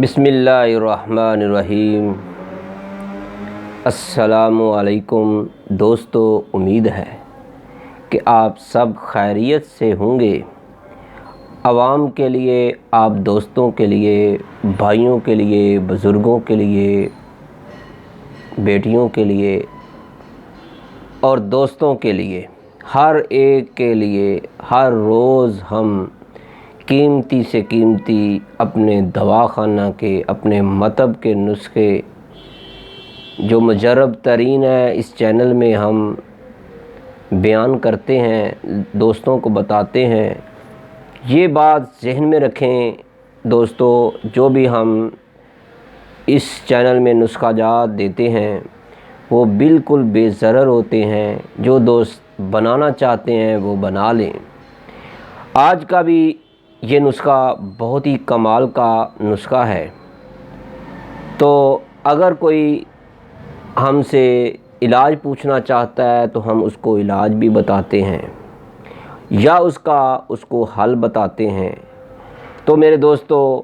बिस्मिल्लाहिर्रहमानिर्रहीम। अस्सलामु अलैकुम दोस्तों, उम्मीद है कि आप सब खैरियत से होंगे। आवाम के लिए, आप दोस्तों के लिए, भाइयों के लिए, बुज़ुर्गों के लिए, बेटियों के लिए और दोस्तों के लिए, हर एक के लिए हर रोज़ हम कीमती से कीमती अपने दवाखाना के, अपने मतब के नुस्खे जो मुजर्रब तरीन है इस चैनल में हम बयान करते हैं, दोस्तों को बताते हैं। ये बात ज़हन में रखें दोस्तों, जो भी हम इस चैनल में नुस्खा जात देते हैं वो बिल्कुल बेज़रर होते हैं। जो दोस्त बनाना चाहते हैं वो बना लें। आज का भी ये नुस्खा बहुत ही कमाल का नुस्खा है। तो अगर कोई हमसे इलाज पूछना चाहता है तो हम उसको इलाज भी बताते हैं या उसको हल बताते हैं। तो मेरे दोस्तों,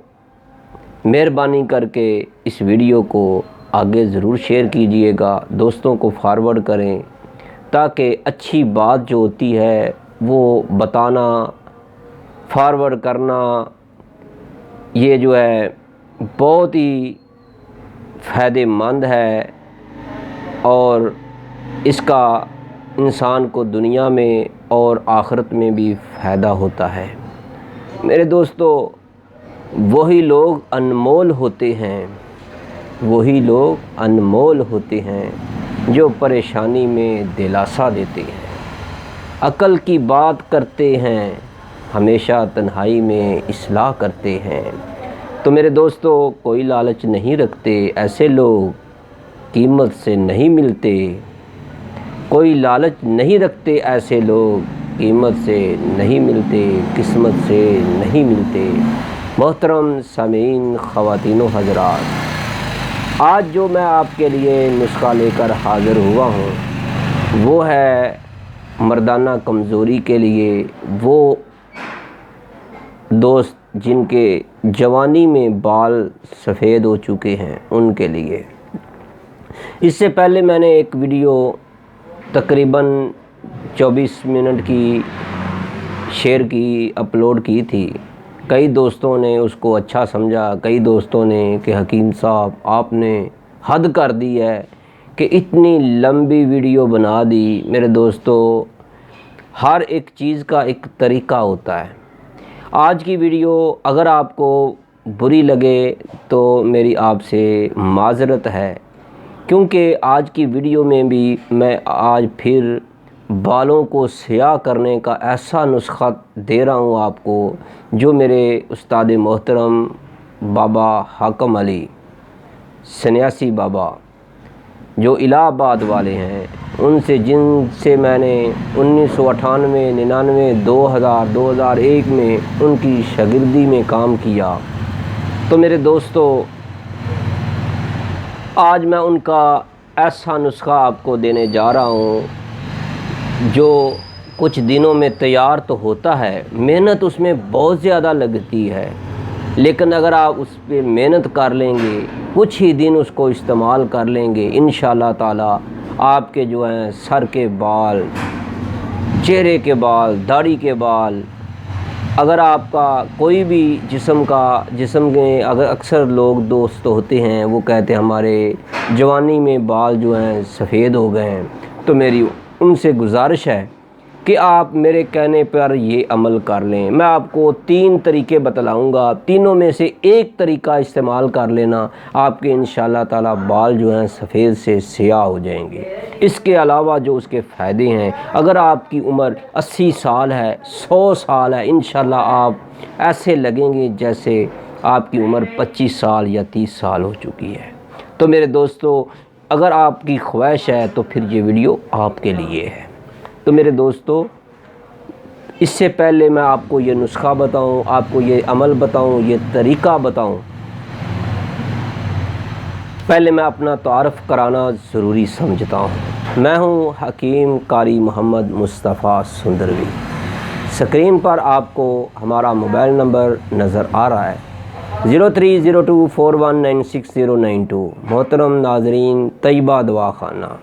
मेहरबानी करके इस वीडियो को आगे ज़रूर शेयर कीजिएगा, दोस्तों को फॉरवर्ड करें, ताकि अच्छी बात जो होती है वो बताना, फॉरवर्ड करना, ये जो है बहुत ही फ़ायदेमंद है और इसका इंसान को दुनिया में और आखिरत में भी फ़ायदा होता है। मेरे दोस्तों, वही लोग अनमोल होते हैं, वही लोग अनमोल होते हैं जो परेशानी में दिलासा देते हैं, अक़ल की बात करते हैं, हमेशा तन्हाई में इस्लाह करते हैं। तो मेरे दोस्तों, कोई लालच नहीं रखते, ऐसे लोग कीमत से नहीं मिलते। कोई लालच नहीं रखते, ऐसे लोग कीमत से नहीं मिलते, किस्मत से नहीं मिलते। मोहतरम सामीन, ख़वातीनो हज़रात, आज जो मैं आपके लिए नुस्खा लेकर हाज़िर हुआ हूँ वो है मर्दाना कमज़ोरी के लिए। वो दोस्त जिनके जवानी में बाल सफ़ेद हो चुके हैं उनके लिए। इससे पहले मैंने एक वीडियो तकरीबन 24 मिनट की शेयर की, अपलोड की थी। कई दोस्तों ने उसको अच्छा समझा, कई दोस्तों ने कि हकीम साहब आपने हद कर दी है कि इतनी लंबी वीडियो बना दी। मेरे दोस्तों, हर एक चीज़ का एक तरीका होता है। आज की वीडियो अगर आपको बुरी लगे तो मेरी आपसे माज़रत है, क्योंकि आज की वीडियो में भी मैं आज फिर बालों को स्याह करने का ऐसा नुस्खा दे रहा हूँ आपको, जो मेरे उस्ताद मोहतरम बाबा हाकम अली सन्यासी बाबा जो इलाहाबाद वाले हैं, जिनसे मैंने 1998, 99, 2000, 2001 में उनकी शागिर्दी में काम किया। तो मेरे दोस्तों, आज मैं उनका ऐसा नुस्खा आपको देने जा रहा हूँ जो कुछ दिनों में तैयार तो होता है, मेहनत उसमें बहुत ज़्यादा लगती है, लेकिन अगर आप उस पर मेहनत कर लेंगे, कुछ ही दिन उसको इस्तेमाल कर लेंगे, इंशाअल्लाह ताला आपके जो हैं सर के बाल, चेहरे के बाल, दाढ़ी के बाल, अगर आपका कोई भी जिस्म में अगर अक्सर लोग दोस्त होते हैं वो कहते हैं हमारे जवानी में बाल जो हैं सफ़ेद हो गए हैं, तो मेरी उनसे गुजारिश है कि आप मेरे कहने पर ये अमल कर लें। मैं आपको 3 तरीके बतलाऊँगा, तीनों में से एक तरीका इस्तेमाल कर लेना, आपके इंशाअल्लाह ताला बाल जो हैं सफ़ेद से स्याह हो जाएंगे। इसके अलावा जो उसके फ़ायदे हैं, अगर आपकी उम्र 80 साल है, 100 साल है, इंशाअल्लाह आप ऐसे लगेंगे जैसे आपकी उम्र 25 साल या 30 साल हो चुकी है। तो मेरे दोस्तों, अगर आपकी ख्वाहिश है तो फिर ये वीडियो आपके लिए है। तो मेरे दोस्तों, इससे पहले मैं आपको ये नुस्खा बताऊं, आपको ये अमल बताऊं, ये तरीका बताऊं, पहले मैं अपना तारुफ कराना ज़रूरी समझता हूं। मैं हूं हकीम कारी मोहम्मद मुस्तफ़ा सुंदरवी। स्क्रीन पर आपको हमारा मोबाइल नंबर नज़र आ रहा है। 030241969092। मोहतरम नाजरीन, तैयबा दवाखाना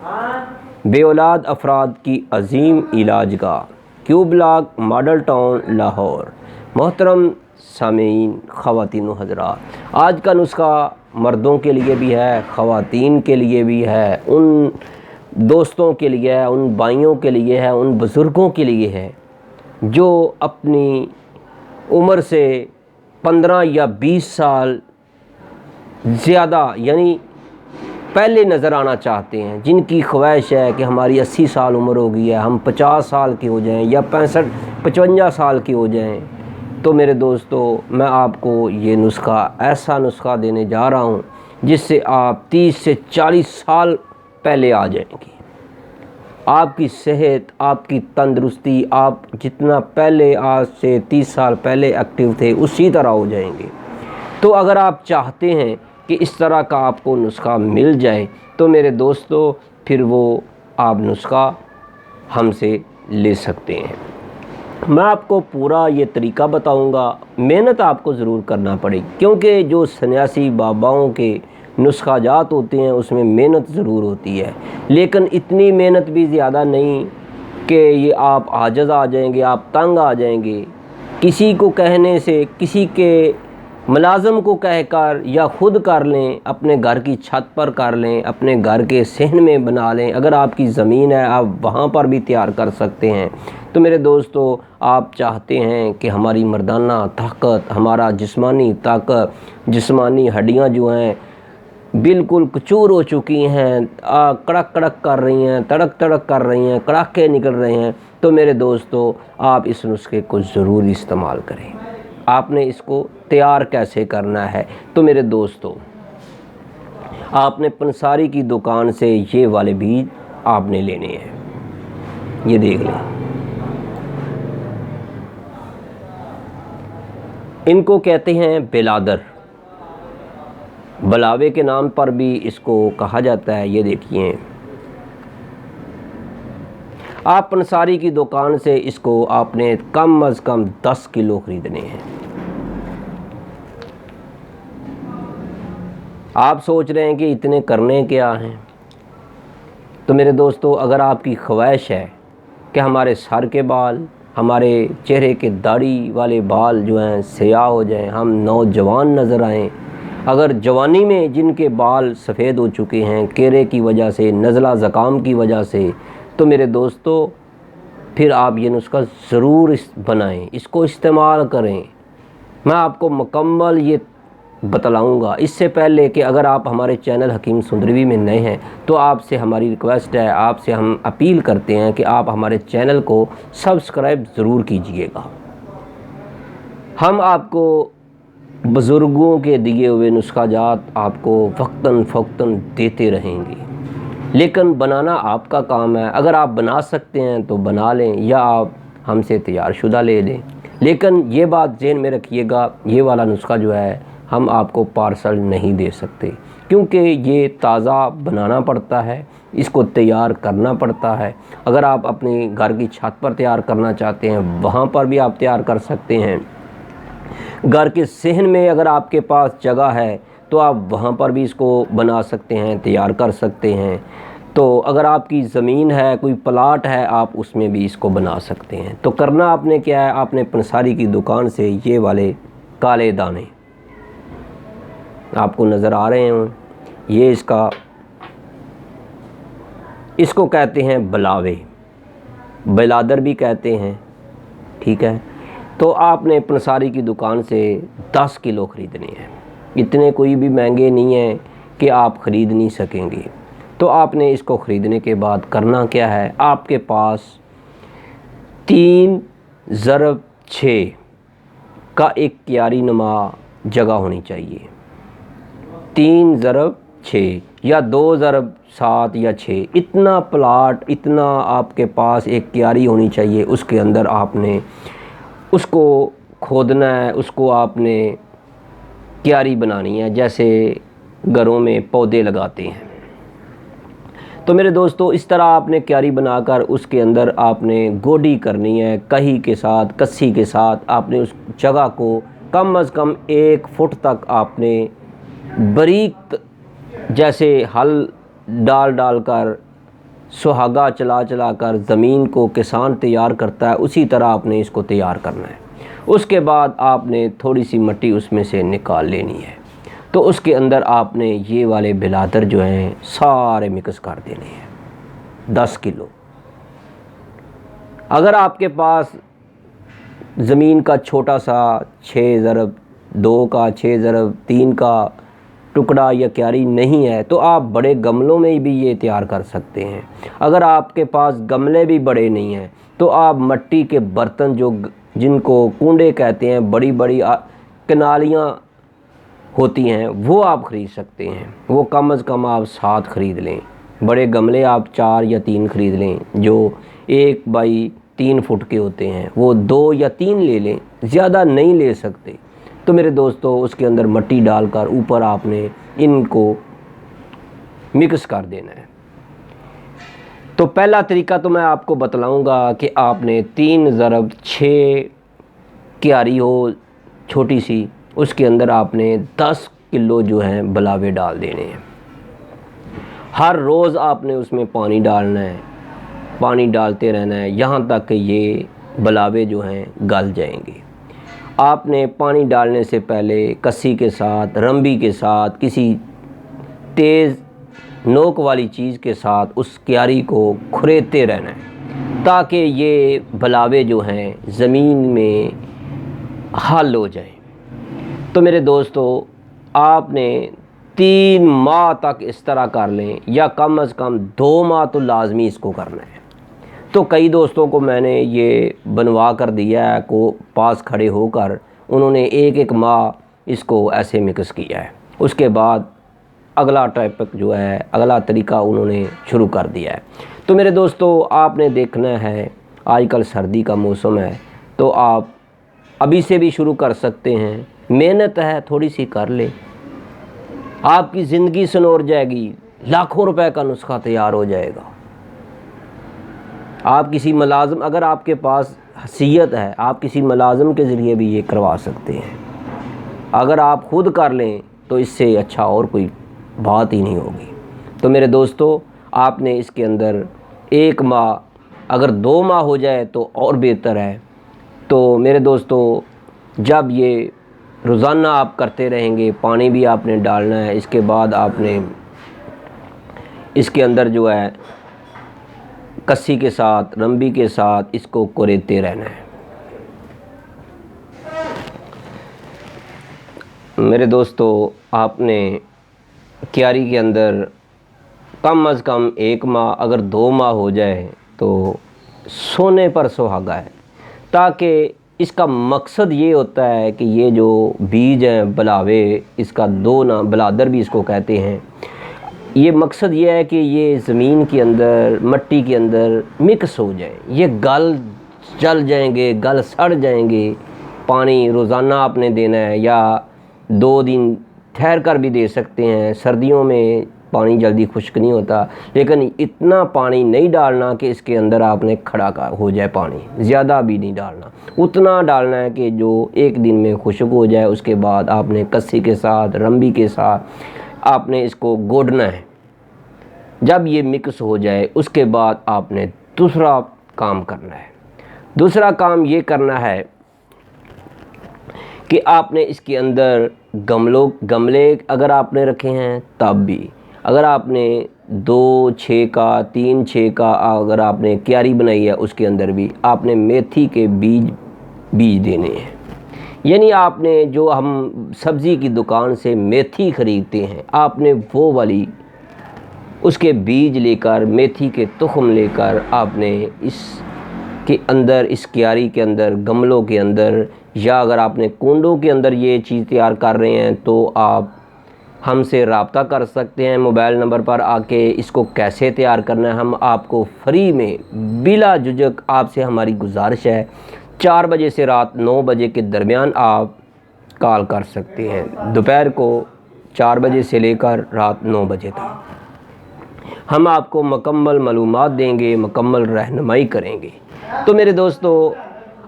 बे औलाद अफराद की अजीम इलाजगाह, Q block, model town, Lahore. मोहतरम सामीन, ख़वातीन व हज़रात, आज का नुस्खा मर्दों के लिए भी है, ख़वातीन के लिए भी है, उन दोस्तों के लिए है, उन भाइयों के लिए है, उन बुज़ुर्गों के लिए है जो अपनी उम्र से 15 या 20 साल ज़्यादा यानी पहले नज़र आना चाहते हैं, जिनकी ख्वाहिश है कि हमारी 80 साल उम्र हो गई है, हम 50 साल के हो जाएं या 65-55 साल के हो जाएं। तो मेरे दोस्तों, मैं आपको ये नुस्खा, ऐसा नुस्खा देने जा रहा हूँ जिससे आप 30 से 40 साल पहले आ जाएंगे। आपकी सेहत, आपकी तंदुरुस्ती, आप जितना पहले आज से 30 साल पहले एक्टिव थे उसी तरह हो जाएंगे। तो अगर आप चाहते हैं कि इस तरह का आपको नुस्खा मिल जाए तो मेरे दोस्तों, फिर वो आप नुस्खा हमसे ले सकते हैं। मैं आपको पूरा ये तरीका बताऊंगा। मेहनत आपको ज़रूर करना पड़ेगी, क्योंकि जो सन्यासी बाबाओं के नुस्खाजात होते हैं उसमें मेहनत ज़रूर होती है, लेकिन इतनी मेहनत भी ज़्यादा नहीं कि ये आप आजज़ आ जाएंगे, आप तंग आ जाएंगे। किसी को कहने से, किसी के मुलाज़म को कहकर या ख़ुद कर लें, अपने घर की छत पर कर लें, अपने घर के सहन में बना लें। अगर आपकी ज़मीन है आप वहाँ पर भी तैयार कर सकते हैं। तो मेरे दोस्तों, आप चाहते हैं कि हमारी मर्दाना ताकत, हमारा जिस्मानी ताकत, जिस्मानी हड्डियाँ जो हैं बिल्कुल कचूर हो चुकी हैं, कड़क कड़क कर रही हैं, तड़क तड़क कर रही हैं, कड़ाके निकल रहे हैं, तो मेरे दोस्तों आप इस नुस्खे को ज़रूर इस्तेमाल करें। आपने इसको तैयार कैसे करना है? तो मेरे दोस्तों, आपने पंसारी की दुकान से ये वाले बीज आपने लेने हैं। ये देख लें, इनको कहते हैं बेलादर, बलावे के नाम पर भी इसको कहा जाता है। ये देखिए, आप पंसारी की दुकान से इसको आपने कम अज़ कम 10 किलो ख़रीदने हैं। आप सोच रहे हैं कि इतने करने क्या हैं? तो मेरे दोस्तों, अगर आपकी ख्वाहिश है कि हमारे सर के बाल, हमारे चेहरे के दाढ़ी वाले बाल जो हैं स्याह हो जाएं, हम नौजवान नज़र आएँ, अगर जवानी में जिनके बाल सफ़ेद हो चुके हैं केरे की वजह से, नज़ला ज़ुकाम की वजह से, तो मेरे दोस्तों फिर आप ये नुस्खा ज़रूर बनाएं, इसको इस्तेमाल करें। मैं आपको मुकम्मल ये बतलाऊँगा। इससे पहले कि अगर आप हमारे चैनल हकीम सुंदरवी में नए हैं तो आपसे हमारी रिक्वेस्ट है, आपसे हम अपील करते हैं कि आप हमारे चैनल को सब्सक्राइब ज़रूर कीजिएगा। हम आपको बुज़ुर्गों के दिए हुए नुस्खाजात आपको वक्तन फ़ौक्तन देते रहेंगे, लेकिन बनाना आपका काम है। अगर आप बना सकते हैं तो बना लें, या आप हमसे तैयार शुदा ले लें। लेकिन ये बात ज़हन में रखिएगा, ये वाला नुस्खा जो है हम आपको पार्सल नहीं दे सकते, क्योंकि ये ताज़ा बनाना पड़ता है, इसको तैयार करना पड़ता है। अगर आप अपने घर की छत पर तैयार करना चाहते हैं वहाँ पर भी आप तैयार कर सकते हैं। घर के सहन में अगर आपके पास जगह है तो आप वहाँ पर भी इसको बना सकते हैं, तैयार कर सकते हैं। तो अगर आपकी ज़मीन है, कोई प्लाट है, आप उसमें भी इसको बना सकते हैं। तो करना आपने क्या है, आपने पंसारी की दुकान से ये वाले काले दाने आपको नज़र आ रहे हैं, ये इसको कहते हैं बलावे, बेलादर भी कहते हैं, ठीक है। तो आपने पंसारी की दुकान से 10 किलो ख़रीदने हैं। इतने कोई भी महंगे नहीं हैं कि आप ख़रीद नहीं सकेंगे। तो आपने इसको ख़रीदने के बाद करना क्या है, आपके पास 3x6 का एक क्यारी नुमा जगह होनी चाहिए। 3x6 या 2x7 या 6, इतना प्लाट, इतना आपके पास एक क्यारी होनी चाहिए। उसके अंदर आपने उसको खोदना है, उसको आपने क्यारी बनानी है, जैसे घरों में पौधे लगाते हैं। तो मेरे दोस्तों, इस तरह आपने क्यारी बनाकर उसके अंदर आपने गोडी करनी है, कही के साथ, कस्सी के साथ आपने उस जगह को कम अज़ कम 1 फुट तक आपने बारीक जैसे हल डाल डाल कर सुहागा चला चला कर ज़मीन को किसान तैयार करता है, उसी तरह आपने इसको तैयार करना है। उसके बाद आपने थोड़ी सी मिट्टी उसमें से निकाल लेनी है। तो उसके अंदर आपने ये वाले बिलादर जो हैं सारे मिक्स कर देने हैं 10 किलो। अगर आपके पास ज़मीन का छोटा सा 6x2 का 6x3 का टुकड़ा या क्यारी नहीं है तो आप बड़े गमलों में भी ये तैयार कर सकते हैं। अगर आपके पास गमले भी बड़े नहीं हैं तो आप मिट्टी के बर्तन जो जिनको कुंडे कहते हैं, बड़ी बड़ी कनालियाँ होती हैं, वो आप ख़रीद सकते हैं। वो कम अज़ कम आप 7 ख़रीद लें। बड़े गमले आप 4 या 3 ख़रीद लें जो 1 बाई 3 फुट के होते हैं, वो 2 या 3 ले लें, ज़्यादा नहीं ले सकते। तो मेरे दोस्तों उसके अंदर मिट्टी डालकर ऊपर आपने इनको मिक्स कर देना है। तो पहला तरीका तो मैं आपको बतलाऊंगा कि आपने 3x6 क्यारी हो छोटी सी, उसके अंदर आपने 10 किलो जो है बलावे डाल देने हैं। हर रोज़ आपने उसमें पानी डालना है, पानी डालते रहना है यहाँ तक कि ये बलावे जो हैं गल जाएंगे। आपने पानी डालने से पहले कस्सी के साथ, रंबी के साथ, किसी तेज़ नोक वाली चीज़ के साथ उस क्यारी को खुरेदते रहना है ताकि ये बलावे जो हैं ज़मीन में हल हो जाएं। तो मेरे दोस्तों आपने 3 माह तक इस तरह कर लें या कम अज़ कम 2 माह तो लाजमी इसको करना है। तो कई दोस्तों को मैंने ये बनवा कर दिया है को पास खड़े होकर उन्होंने 1-1 माह इसको ऐसे मिक्स किया है। उसके बाद अगला टॉपिक जो है, अगला तरीका उन्होंने शुरू कर दिया है। तो मेरे दोस्तों आपने देखना है, आजकल सर्दी का मौसम है तो आप अभी से भी शुरू कर सकते हैं। मेहनत है थोड़ी सी कर ले, आपकी ज़िंदगी संवर जाएगी, लाखों रुपए का नुस्खा तैयार हो जाएगा। आप किसी मुलाजिम, अगर आपके पास हैसियत है, आप किसी मुलाजिम के ज़रिए भी ये करवा सकते हैं। अगर आप खुद कर लें तो इससे अच्छा और कोई बात ही नहीं होगी। तो मेरे दोस्तों आपने इसके अंदर 1 माह, अगर 2 माह हो जाए तो और बेहतर है। तो मेरे दोस्तों जब ये रोज़ाना आप करते रहेंगे, पानी भी आपने डालना है, इसके बाद आपने इसके अंदर जो है कस्सी के साथ, रंबी के साथ इसको कुरेदते रहना है। मेरे दोस्तों आपने क्यारी के अंदर कम अज़ कम 1 माह, अगर 2 माह हो जाए तो सोने पर सुहागा है। ताकि इसका मकसद ये होता है कि ये जो बीज हैं बलावे, इसका 2 ना बलादर भी इसको कहते हैं, ये मकसद ये है कि ये ज़मीन के अंदर, मिट्टी के अंदर मिक्स हो जाए, ये गल जल जाएंगे, गल सड़ जाएंगे। पानी रोज़ाना आपने देना है या 2 दिन ठहर कर भी दे सकते हैं। सर्दियों में पानी जल्दी खुश्क नहीं होता, लेकिन इतना पानी नहीं डालना कि इसके अंदर आपने खड़ा हो जाए पानी, ज़्यादा भी नहीं डालना, उतना डालना है कि जो 1 दिन में खुश्क हो जाए। उसके बाद आपने कस्सी के साथ, रंबी के साथ आपने इसको गोदना है। जब ये मिक्स हो जाए उसके बाद आपने दूसरा काम करना है। दूसरा काम ये करना है कि आपने इसके अंदर गमले अगर आपने रखे हैं तब भी, अगर आपने 2-6 का 3-6 का अगर आपने क्यारी बनाई है उसके अंदर भी आपने मेथी के बीज देने हैं। यानी आपने जो हम सब्ज़ी की दुकान से मेथी ख़रीदते हैं, आपने वो वाली उसके बीज लेकर, मेथी के तुख़म लेकर आपने इसके अंदर, इस क्यारी के अंदर, गमलों के अंदर, या अगर आपने कुंडों के अंदर ये चीज़ तैयार कर रहे हैं तो आप हमसे रब्ता कर सकते हैं मोबाइल नंबर पर आके। इसको कैसे तैयार करना है हम आपको फ्री में बिला झिझक, आपसे हमारी गुजारिश है 4 बजे से रात 9 बजे के दरमियान आप कॉल कर सकते हैं। दोपहर को 4 बजे से लेकर रात 9 बजे तक हम आपको मुकम्मल मालूमात देंगे, मुकम्मल रहनुमाई करेंगे। तो मेरे दोस्तों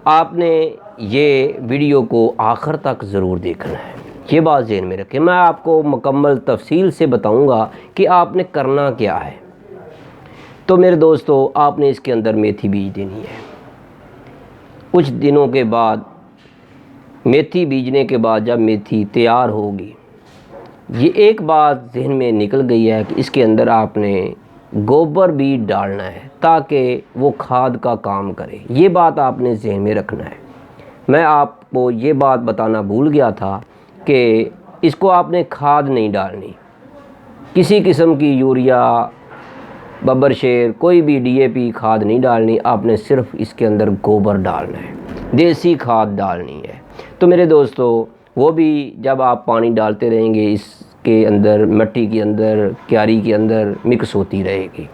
آپ نے یہ ویڈیو کو آخر تک ضرور دیکھنا ہے، یہ بات ذہن میں رکھیں۔ میں آپ کو مکمل تفصیل سے بتاؤں گا کہ آپ نے کرنا کیا ہے۔ تو میرے دوستو، آپ نے اس کے اندر میتھی بیج دینی ہے۔ کچھ دنوں کے بعد میتھی بیجنے کے بعد جب میتھی تیار ہوگی، یہ ایک بات ذہن میں نکل گئی ہے کہ اس کے اندر آپ نے گوبر بھی ڈالنا ہے تاکہ وہ کھاد کا کام کرے۔ یہ بات آپ نے ذہن میں رکھنا ہے۔ میں آپ کو یہ بات بتانا بھول گیا تھا کہ اس کو آپ نے کھاد نہیں ڈالنی، کسی قسم کی یوریا، ببر شیر، کوئی بھی ڈی اے پی کھاد نہیں ڈالنی۔ آپ نے صرف اس کے اندر گوبر ڈالنا ہے، دیسی کھاد ڈالنی ہے۔ تو میرے دوستو، وہ بھی جب آپ پانی ڈالتے رہیں گے، اس کے اندر مٹی کے اندر، کیاری کے اندر مکس ہوتی رہے گی،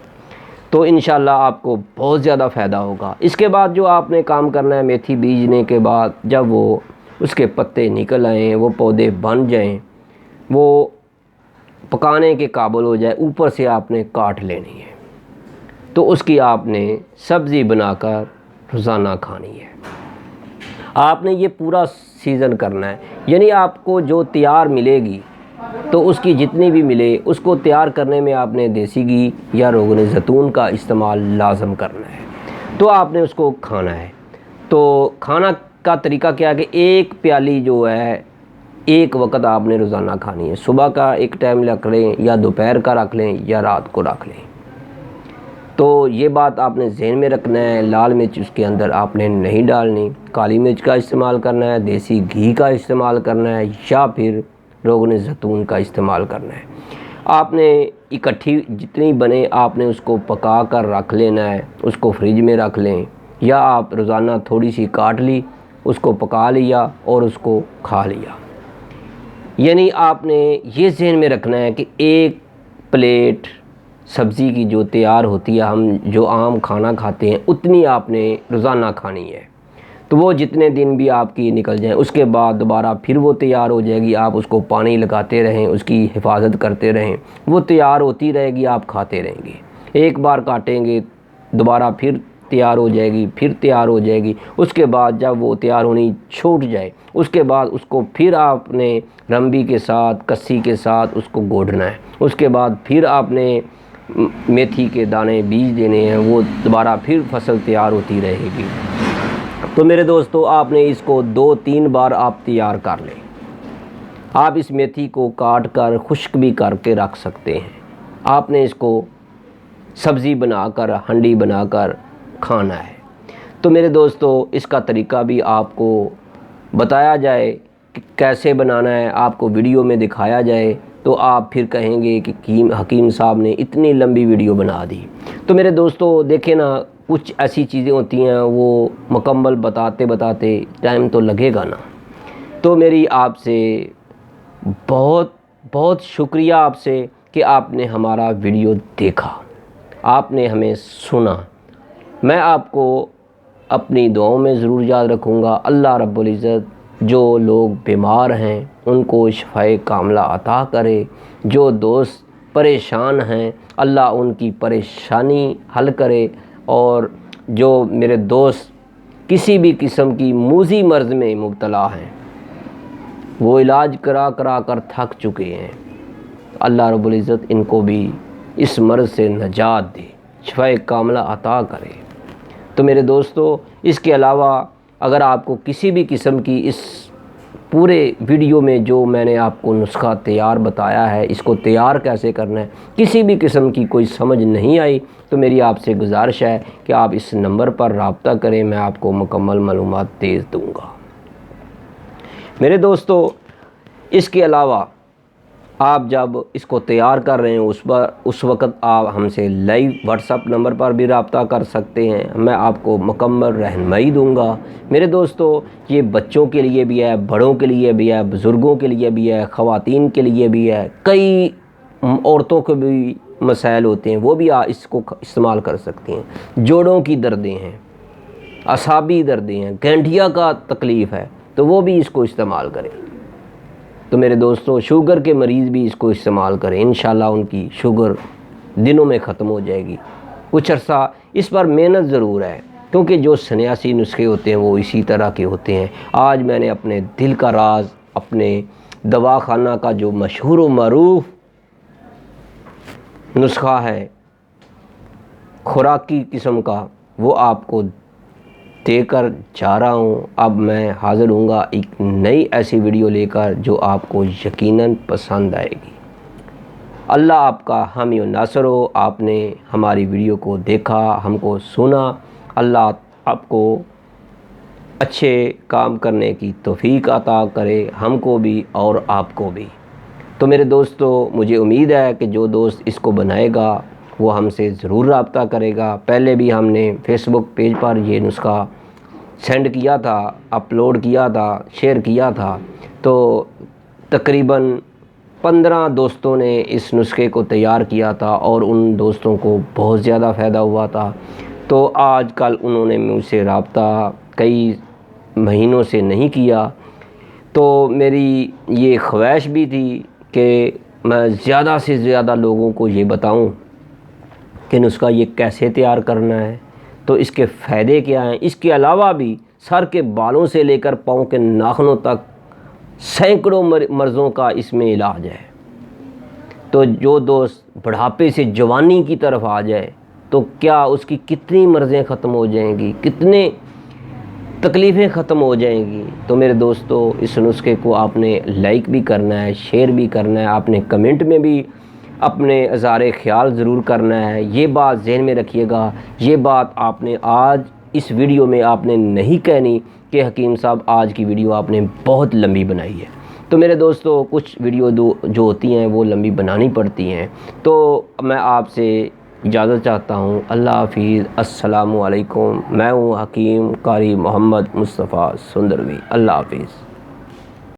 تو انشاءاللہ آپ کو بہت زیادہ فائدہ ہوگا۔ اس کے بعد جو آپ نے کام کرنا ہے، میتھی بیجنے کے بعد جب وہ اس کے پتے نکل آئیں، وہ پودے بن جائیں، وہ پکانے کے قابل ہو جائے، اوپر سے آپ نے کاٹ لینی ہے، تو اس کی آپ نے سبزی بنا کر روزانہ کھانی ہے۔ آپ نے یہ پورا سیزن کرنا ہے، یعنی آپ کو جو تیار ملے گی تو اس کی جتنی بھی ملے، اس کو تیار کرنے میں آپ نے دیسی گھی یا روغن زیتون کا استعمال لازم کرنا ہے، تو آپ نے اس کو کھانا ہے۔ تو کھانا کا طریقہ کیا ہے کہ ایک پیالی جو ہے ایک وقت آپ نے روزانہ کھانی ہے۔ صبح کا ایک ٹائم رکھ لیں، یا دوپہر کا رکھ لیں، یا رات کو رکھ لیں۔ تو یہ بات آپ نے ذہن میں رکھنا ہے۔ لال مرچ اس کے اندر آپ نے نہیں ڈالنی، کالی مرچ کا استعمال کرنا ہے، دیسی گھی کا استعمال کرنا ہے، یا پھر روغن زیتون کا استعمال کرنا ہے۔ آپ نے اکٹھی جتنی بنے آپ نے اس کو پکا کر رکھ لینا ہے، اس کو فریج میں رکھ لیں، یا آپ روزانہ تھوڑی سی کاٹ لی، اس کو پکا لیا اور اس کو کھا لیا۔ یعنی آپ نے یہ ذہن میں رکھنا ہے کہ ایک پلیٹ سبزی کی جو تیار ہوتی ہے، ہم جو عام کھانا کھاتے ہیں، اتنی آپ نے روزانہ کھانی ہے۔ تو وہ جتنے دن بھی آپ کی نکل جائیں، اس کے بعد دوبارہ پھر وہ تیار ہو جائے گی۔ آپ اس کو پانی لگاتے رہیں، اس کی حفاظت کرتے رہیں، وہ تیار ہوتی رہے گی، آپ کھاتے رہیں گے۔ ایک بار کاٹیں گے، دوبارہ پھر تیار ہو جائے گی، پھر تیار ہو جائے گی۔ اس کے بعد جب وہ تیار ہونی چھوٹ جائے، اس کے بعد اس کو پھر آپ نے رمبی کے ساتھ، کسی کے ساتھ اس کو گوڑنا ہے۔ اس کے بعد پھر آپ نے میتھی کے دانے بیج دینے ہیں، وہ دوبارہ پھر فصل تیار ہوتی رہے گی۔ تو میرے دوستو، آپ نے اس کو 2-3 بار آپ تیار کر لیں۔ آپ اس میتھی کو کاٹ کر خشک بھی کر کے رکھ سکتے ہیں۔ آپ نے اس کو سبزی بنا کر، ہنڈی بنا کر کھانا ہے۔ تو میرے دوستو، اس کا طریقہ بھی آپ کو بتایا جائے کہ کیسے بنانا ہے، آپ کو ویڈیو میں دکھایا جائے، تو آپ پھر کہیں گے کہ حکیم صاحب نے اتنی لمبی ویڈیو بنا دی۔ تو میرے دوستو دیکھیں نا، کچھ ایسی چیزیں ہوتی ہیں وہ مکمل بتاتے ٹائم تو لگے گا نا۔ تو میری آپ سے بہت بہت شکریہ آپ سے کہ آپ نے ہمارا ویڈیو دیکھا، آپ نے ہمیں سنا۔ میں آپ کو اپنی دعاؤں میں ضرور یاد رکھوں گا۔ اللہ رب العزت جو لوگ بیمار ہیں ان کو شفائے کاملہ عطا کرے، جو دوست پریشان ہیں اللہ ان کی پریشانی حل کرے، اور جو میرے دوست کسی بھی قسم کی موذی مرض میں مبتلا ہیں، وہ علاج کرا کر تھک چکے ہیں، اللہ رب العزت ان کو بھی اس مرض سے نجات دے، شفائے کاملہ عطا کرے۔ تو میرے دوستو، اس کے علاوہ اگر آپ کو کسی بھی قسم کی اس پورے ویڈیو میں جو میں نے آپ کو نسخہ تیار بتایا ہے، اس کو تیار کیسے کرنا ہے، کسی بھی قسم کی کوئی سمجھ نہیں آئی، تو میری آپ سے گزارش ہے کہ آپ اس نمبر پر رابطہ کریں، میں آپ کو مکمل معلومات دے دوں گا۔ میرے دوستو، اس کے علاوہ آپ جب اس کو تیار کر رہے ہیں، اس وقت آپ ہم سے لائیو واٹس ایپ نمبر پر بھی رابطہ کر سکتے ہیں، میں آپ کو مکمل رہنمائی دوں گا۔ میرے دوستو، یہ بچوں کے لیے بھی ہے، بڑوں کے لیے بھی ہے، بزرگوں کے لیے بھی ہے، خواتین کے لیے بھی ہے، کئی عورتوں کے بھی مسائل ہوتے ہیں، وہ بھی اس کو استعمال کر سکتے ہیں۔ جوڑوں کی دردیں ہیں، اعصابی دردیں ہیں، گینٹھیا کا تکلیف ہے، تو وہ بھی اس کو استعمال کریں۔ تو میرے دوستو، شوگر کے مریض بھی اس کو استعمال کریں، انشاءاللہ ان کی شوگر دنوں میں ختم ہو جائے گی۔ کچھ عرصہ اس پر محنت ضرور ہے، کیونکہ جو سنیاسی نسخے ہوتے ہیں وہ اسی طرح کے ہوتے ہیں۔ آج میں نے اپنے دل کا راز، اپنے دواخانہ کا جو مشہور و معروف نسخہ ہے خوراکی قسم کا، وہ آپ کو دے کر جا رہا ہوں۔ اب میں حاضر ہوں گا ایک نئی ایسی ویڈیو لے کر جو آپ کو یقیناً پسند آئے گی۔ اللہ آپ کا حامی و ناصر ہو۔ آپ نے ہماری ویڈیو کو دیکھا، ہم کو سنا۔ اللہ آپ کو اچھے کام کرنے کی توفیق عطا کرے، ہم کو بھی اور آپ کو بھی۔ تو میرے دوستو، مجھے امید ہے کہ جو دوست اس کو بنائے گا وہ ہم سے ضرور رابطہ کرے گا۔ پہلے بھی ہم نے فیس بک پیج پر یہ نسخہ سینڈ کیا تھا، اپلوڈ کیا تھا، شیئر کیا تھا، تو تقریباً 15 دوستوں نے اس نسخے کو تیار کیا تھا اور ان دوستوں کو بہت زیادہ فائدہ ہوا تھا۔ تو آج کل انہوں نے مجھ سے رابطہ کئی مہینوں سے نہیں کیا، تو میری یہ خواہش بھی تھی کہ میں زیادہ سے زیادہ لوگوں کو یہ بتاؤں کہ نسخہ یہ کیسے تیار کرنا ہے، تو اس کے فائدے کیا ہیں۔ اس کے علاوہ بھی سر کے بالوں سے لے کر پاؤں کے ناخنوں تک سینکڑوں مرضوں کا اس میں علاج ہے۔ تو جو دوست بڑھاپے سے جوانی کی طرف آ جائے تو کیا اس کی کتنی مرضیں ختم ہو جائیں گی، کتنے تکلیفیں ختم ہو جائیں گی۔ تو میرے دوستو، اس نسخے کو آپ نے لائک بھی کرنا ہے، شیئر بھی کرنا ہے، آپ نے کمنٹ میں بھی اپنے اظہار خیال ضرور کرنا ہے۔ یہ بات ذہن میں رکھیے گا، یہ بات آپ نے آج اس ویڈیو میں آپ نے نہیں کہنی کہ حکیم صاحب آج کی ویڈیو آپ نے بہت لمبی بنائی ہے۔ تو میرے دوستو، کچھ ویڈیو جو ہوتی ہیں وہ لمبی بنانی پڑتی ہیں۔ تو میں آپ سے اجازت چاہتا ہوں۔ اللہ حافظ، السلام علیکم۔ میں ہوں حکیم قاری محمد مصطفیٰ سندروی۔ اللہ حافظ۔